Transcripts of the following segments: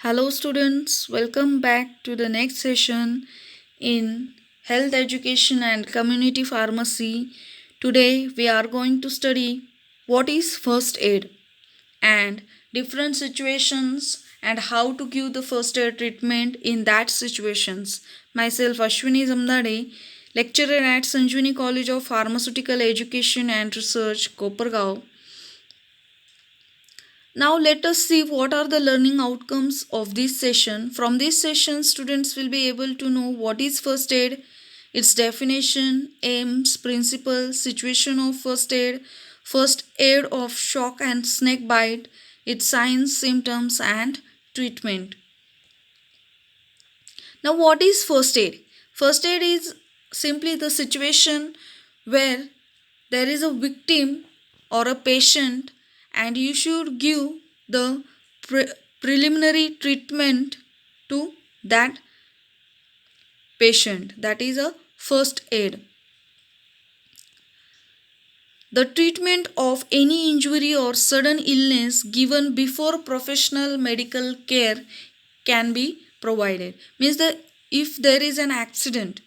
Hello, students. Welcome back to the next session in Health Education and Community Pharmacy. Today, we are going to study what is first aid and different situations and how to give the first aid treatment in that situations. Myself, Ashwini Zamdade, lecturer at Sanjivani College of Pharmaceutical Education and Research, Kopargaon. Now let us see what are the learning outcomes of this session. From this session, students will be able to know what is first aid, its definition, aims, principles, situation of first aid of shock and snake bite, its signs, symptoms and treatment. Now what is first aid? First aid is simply the situation where there is a victim or a patient and you should give the preliminary treatment to that patient. That is a first aid. The treatment of any injury or sudden illness given before professional medical care can be provided. Means that if there is an accident,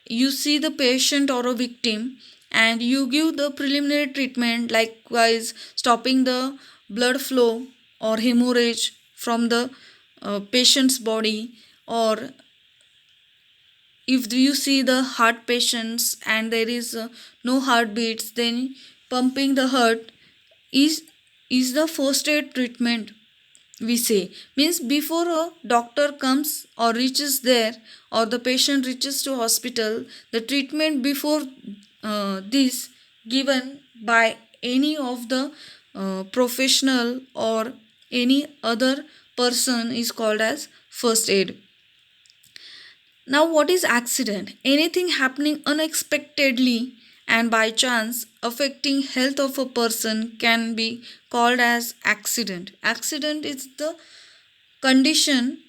you see the patient or a victim and you give the preliminary treatment, likewise stopping the blood flow or hemorrhage from the patient's body, or if you see the heart patients and there is no heartbeats, then pumping the heart is the first aid treatment, we say. Means before a doctor comes or reaches there, or the patient reaches to hospital, the treatment before this given by any of the professional or any other person is called as first aid. Now, what is accident? Anything happening unexpectedly and by chance affecting health of a person can be called as accident. Accident is the condition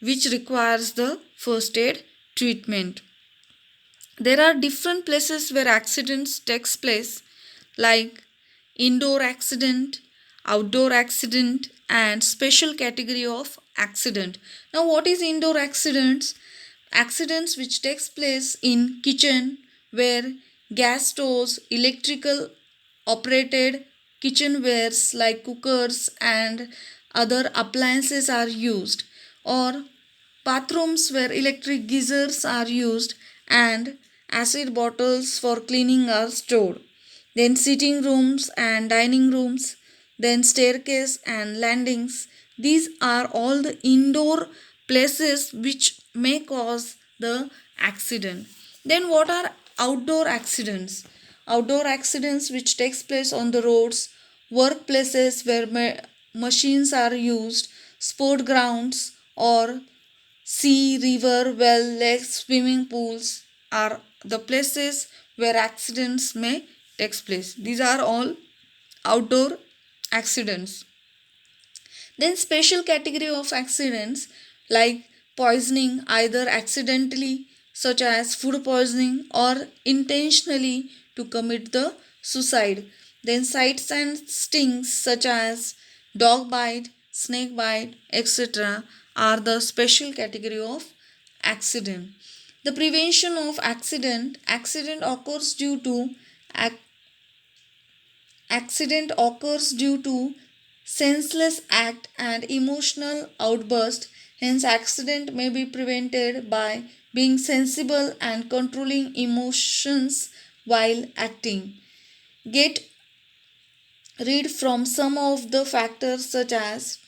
which requires the first aid treatment. There are different places where accidents takes place, like indoor accident, outdoor accident and special category of accident. Now what is indoor accidents? Accidents which takes place in kitchen, where gas stoves, electrical operated kitchenwares like cookers and other appliances are used, or bathrooms where electric geysers are used and acid bottles for cleaning are stored. Then sitting rooms and dining rooms, then staircase and landings. These are all the indoor places which may cause the accident. Then what are outdoor accidents? Outdoor accidents which takes place on the roads, workplaces where machines are used, sport grounds, or sea, river, well, lakes, swimming pools are the places where accidents may take place. These are all outdoor accidents. Then special category of accidents like poisoning, either accidentally such as food poisoning or intentionally to commit the suicide. Then sites and stings such as dog bite, snake bite, etc. are the special category of accident. The prevention of accident occurs due to accident occurs due to senseless act and emotional outburst. Hence accident may be prevented by being sensible and controlling emotions while acting. Get rid from some of the factors such as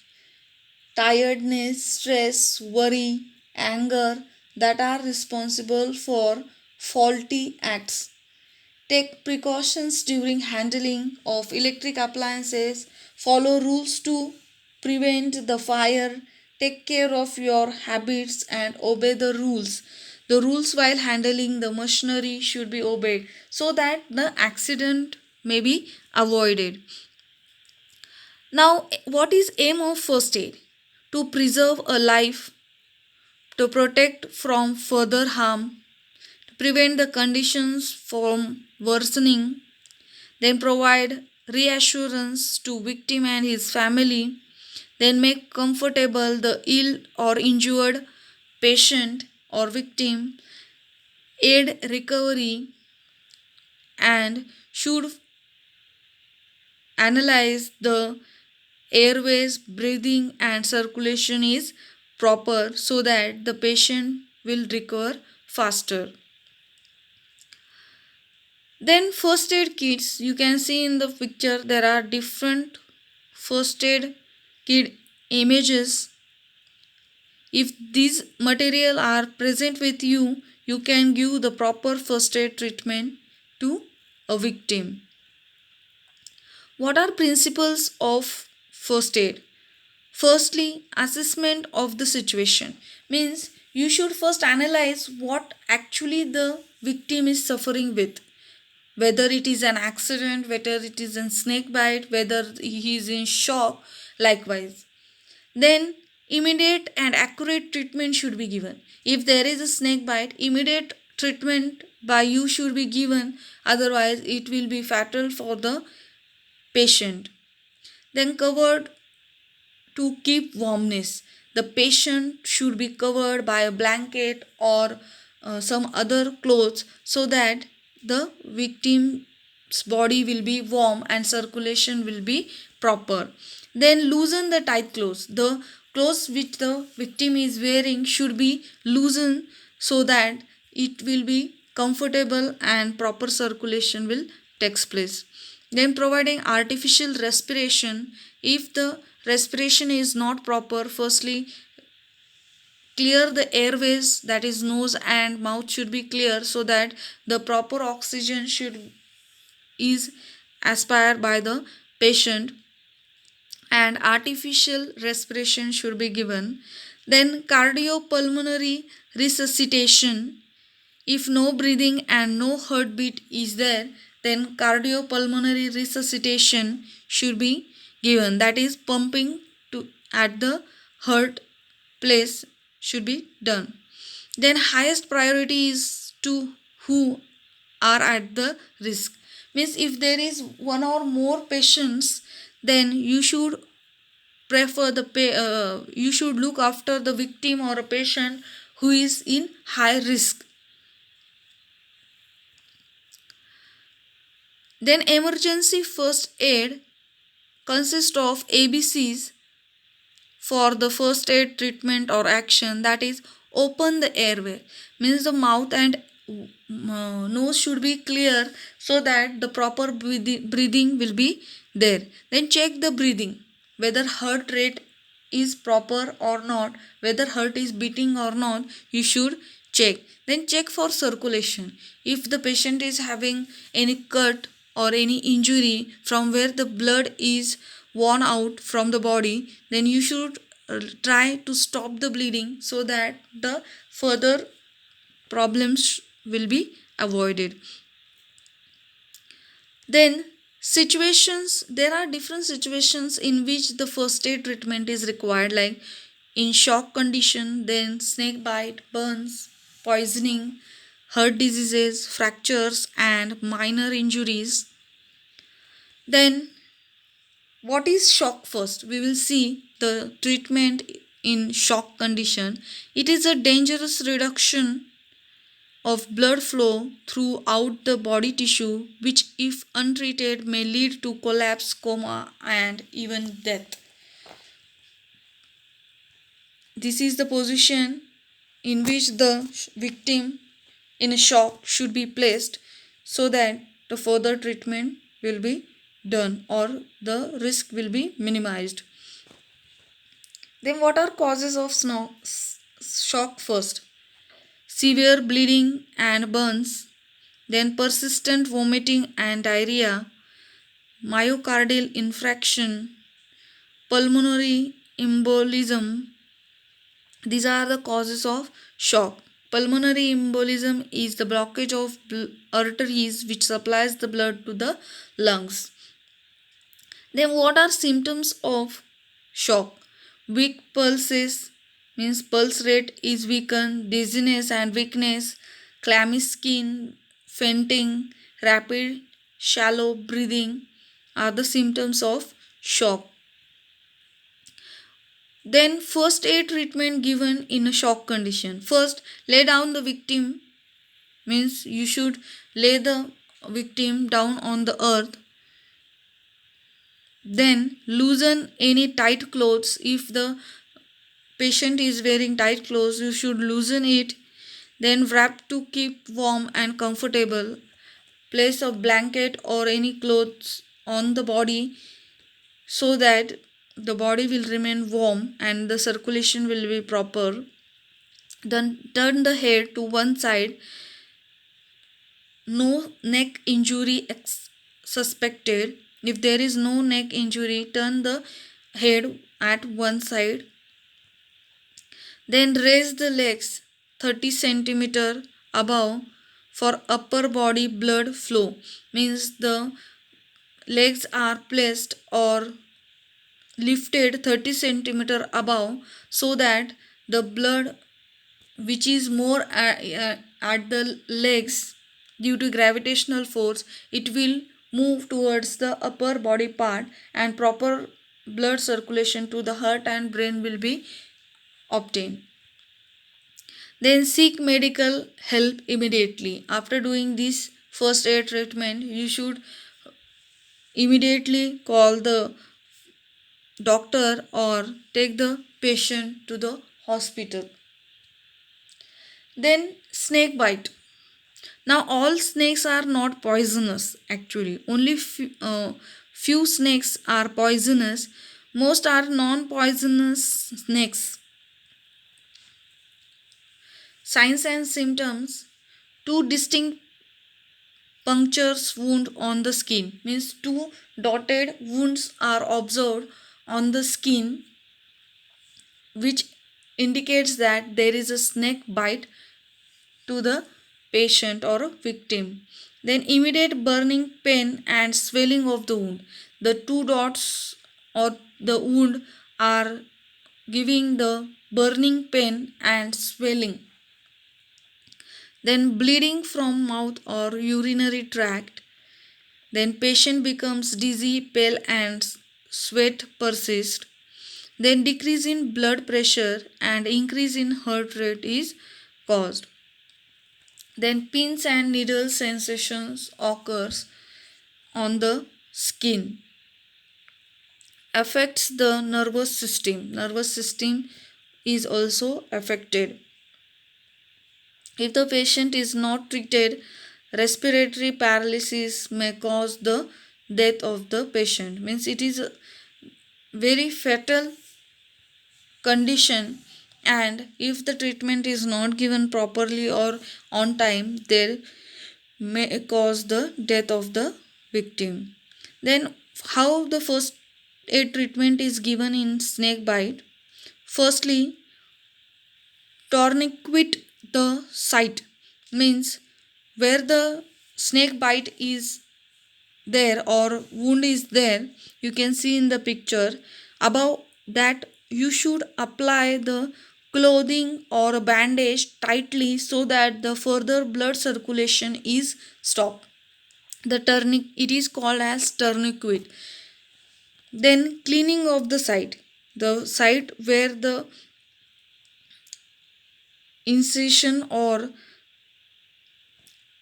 tiredness, stress, worry, anger that are responsible for faulty acts. Take precautions during handling of electric appliances. Follow rules to prevent the fire. Take care of your habits and obey the rules. The rules while handling the machinery should be obeyed so that the accident may be avoided. Now, what is aim of first aid? To preserve a life, to protect from further harm, to prevent the conditions from worsening, then provide reassurance to victim and his family, then make comfortable the ill or injured patient or victim, aid recovery, and should analyze the airways, breathing, and circulation is proper so that the patient will recover faster. Then first aid kits, you can see in the picture there are different first aid kit images. If these material are present with you, you can give the proper first aid treatment to a victim. What are principles of first aid? Firstly, assessment of the situation means you should first analyze what actually the victim is suffering with, whether it is an accident, whether it is a snake bite, whether he is in shock, likewise. Then immediate and accurate treatment should be given. If there is a snake bite, immediate treatment by you should be given, otherwise it will be fatal for the patient. Then covered to keep warmness. The patient should be covered by a blanket or some other clothes so that the victim's body will be warm and circulation will be proper. Then loosen the tight clothes. The clothes which the victim is wearing should be loosened so that it will be comfortable and proper circulation will take place. Then providing artificial respiration. If the respiration is not proper, firstly clear the airways, that is nose and mouth should be clear so that the proper oxygen should is aspired by the patient, and artificial respiration should be given. Then cardiopulmonary resuscitation. If no breathing and no heartbeat is there, then cardiopulmonary resuscitation should be given, that is pumping to at the heart place should be done. Then highest priority is to who are at the risk, means if there is one or more patients, then you should you should look after the victim or a patient who is in high risk. Then emergency first aid consists of ABCs for the first aid treatment or action, that is open the airway, means the mouth and nose should be clear so that the proper breathing will be there. Then check the breathing, whether heart rate is proper or not, whether heart is beating or not, you should check. Then check for circulation. If the patient is having any cut or any injury from where the blood is worn out from the body, then you should try to stop the bleeding so that the further problems will be avoided. Then situations, there are different situations in which the first aid treatment is required, like in shock condition, then snake bite, burns, poisoning, heart diseases, fractures and minor injuries. Then what is shock first? We will see the treatment in shock condition. It is a dangerous reduction of blood flow throughout the body tissue, which if untreated may lead to collapse, coma and even death. This is the position in which the victim in a shock should be placed so that the further treatment will be done or the risk will be minimized. Then what are causes of shock first? Severe bleeding and burns, then persistent vomiting and diarrhea, myocardial infarction, pulmonary embolism. These are the causes of shock. Pulmonary embolism is the blockage of arteries which supplies the blood to the lungs. Then what are symptoms of shock? Weak pulses, means pulse rate is weakened, dizziness and weakness, clammy skin, fainting, rapid shallow breathing are the symptoms of shock. Then first aid treatment given in a shock condition. First, lay down the victim, means you should lay the victim down on the earth. Then loosen any tight clothes. If the patient is wearing tight clothes, you should loosen it. Then wrap to keep warm and comfortable. Place a blanket or any clothes on the body so that the body will remain warm and the circulation will be proper. Then turn the head to one side. No neck injury suspected. If there is no neck injury, turn the head at one side. Then raise the legs 30 centimeter above for upper body blood flow. Means the legs are placed or lifted 30 centimeter above so that the blood which is more at the legs due to gravitational force, it will move towards the upper body part and proper blood circulation to the heart and brain will be obtained. Then seek medical help immediately. After doing this first aid treatment, you should immediately call the doctor or take the patient to the hospital. Then snake bite. Now all snakes are not poisonous actually. Only few snakes are poisonous. Most are non-poisonous snakes. Signs and symptoms: two distinct punctures wound on the skin, means two dotted wounds are observed on the skin, which indicates that there is a snake bite to the patient or victim. Then immediate burning pain and swelling of the wound. The two dots or the wound are giving the burning pain and swelling. Then bleeding from mouth or urinary tract. Then patient becomes dizzy, pale and sweat persists. Then decrease in blood pressure and increase in heart rate is caused. Then pins and needle sensations occurs on the skin. Affects the nervous system. Nervous system is also affected. If the patient is not treated, respiratory paralysis may cause the death of the patient. Means it is a very fatal condition, and if the treatment is not given properly or on time, there may cause the death of the victim. Then how the first aid treatment is given in snake bite? Firstly, tourniquet the site, means where the snake bite is there or wound is there, you can see in the picture above that you should apply the clothing or a bandage tightly so that the further blood circulation is stopped. The tourniquet, it is called as tourniquet. Then cleaning of the site where the incision or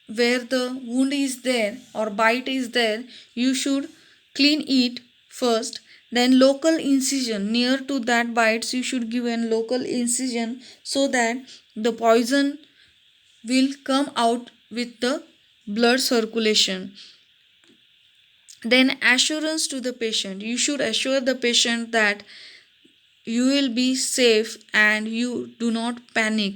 where the wound is there or bite is there, you should clean it first. Then local incision near to that bites, you should give an local incision so that the poison will come out with the blood circulation. Then assurance to the patient, you should assure the patient that you will be safe and you do not panic.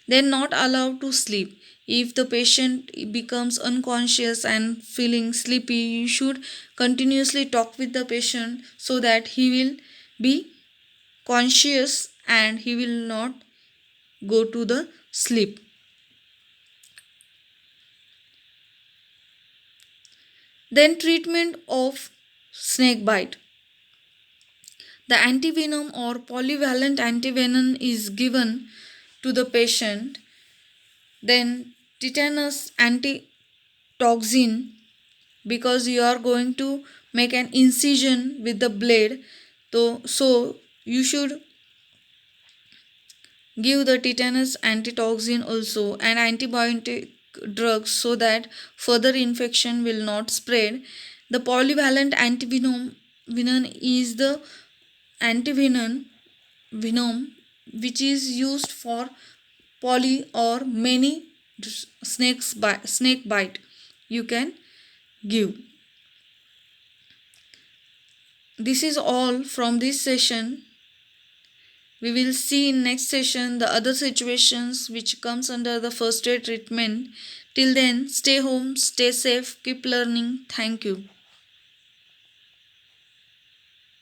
Then not allowed to sleep. If the patient becomes unconscious and feeling sleepy, you should continuously talk with the patient so that he will be conscious and he will not go to the sleep. Then treatment of snake bite. The antivenom or polyvalent antivenom is given to the patient. Then tetanus antitoxin, because you are going to make an incision with the blade, so you should Give the tetanus antitoxin also and antibiotic drugs so that further infection will not spread. The polyvalent antivenom venom is the antivenom venom which is used for poly or many snake bite you can give. This is all from this session. We will see in next session the other situations which comes under the first aid treatment. Till then, stay home, stay safe, keep learning. Thank you.